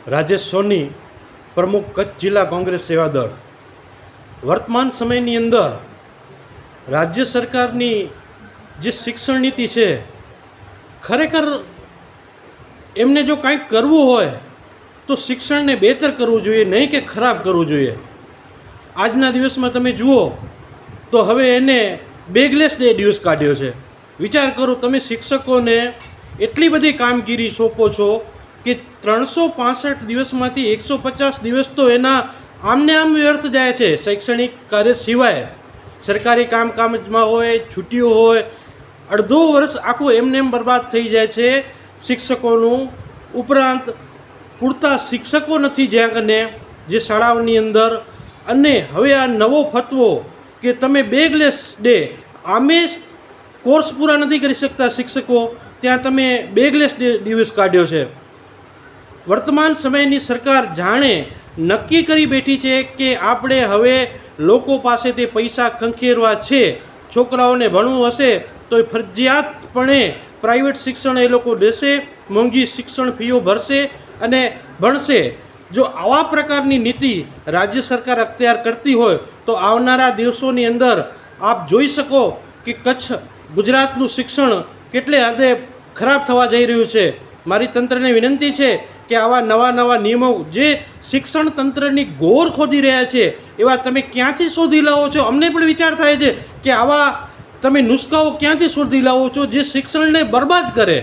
રાજેશ સોની, પ્રમુખ કચ્છ જિલ્લા કોંગ્રેસ સેવાદળ। વર્તમાન સમયની અંદર રાજ્ય સરકારની જે શિક્ષણ નીતિ છે, ખરેખર એમને જો કાંઈક કરવું હોય તો શિક્ષણને બહેતર કરવું જોઈએ, નહીં કે ખરાબ કરવું જોઈએ। આજના દિવસમાં તમે જુઓ તો હવે એને બેગલેસ ડે દિવસ કાઢ્યો છે। વિચાર કરો, તમે શિક્ષકોને એટલી બધી કામગીરી સોંપો છો કે 365 દિવસમાંથી 150 દિવસ તો એના આમને આમ વ્યર્થ જાય છે। શૈક્ષણિક કાર્ય સિવાય સરકારી કામકાજમાં હોય, છૂટીઓ હોય, અડધો વર્ષ આખું એમને એમ બરબાદ થઈ જાય છે શિક્ષકોનું। ઉપરાંત પૂરતા શિક્ષકો નથી જ્યાં કને જે શાળાઓની અંદર। અને હવે આ નવો ફતવો કે તમે બેગલેસ ડે, આમે કોર્સ પૂરા નથી કરી શકતા શિક્ષકો, ત્યાં તમે બેગલેસ ડે દિવસ કાઢ્યો છે। વર્તમાન સમયની સરકાર જાણે નક્કી કરી બેઠી છે કે આપણે હવે લોકો પાસેથી પૈસા ખંખેરવા છે। છોકરાઓને ભણવું હશે તો એ ફરજિયાતપણે પ્રાઇવેટ શિક્ષણ એ લોકો દેશે, મોંઘી શિક્ષણ ફીઓ ભરશે અને ભણશે। જો આવા પ્રકારની નીતિ રાજ્ય સરકાર અખ્તિયાર કરતી હોય તો આવનારા દિવસોની અંદર આપ જોઈ શકો કે કચ્છ ગુજરાતનું શિક્ષણ કેટલે હદે ખરાબ થવા જઈ રહ્યું છે। મારી તંત્રને વિનંતી છે કે આવા નવા નિયમો જે શિક્ષણ તંત્રની ગોર ખોદી રહ્યા છે એવા તમે ક્યાંથી શોધી લાવો છો? અમને પણ વિચાર થાય છે કે આવા તમે નુસ્ખાઓ ક્યાંથી શોધી લાવો છો જે શિક્ષણને બરબાદ કરે?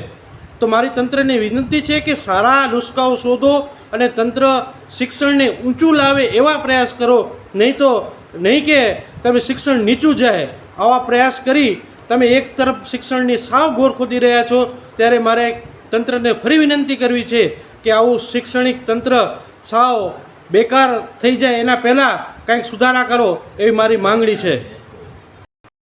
તો મારી તંત્રને વિનંતી છે કે સારા નુસ્ખાઓ શોધો અને તંત્ર શિક્ષણને ઊંચું લાવે એવા પ્રયાસ કરો, નહીં કે તમે શિક્ષણ નીચું જાય આવા પ્રયાસ કરી તમે એક તરફ શિક્ષણની સાવ ગોર ખોદી રહ્યા છો। ત્યારે મારે તંત્રને ફરી વિનંતી કરવી છે કે આવું શૈક્ષણિક તંત્ર સાવ બેકાર થઈ જાય એના પહેલાં કંઈક સુધારા કરો એવી મારી માંગણી છે।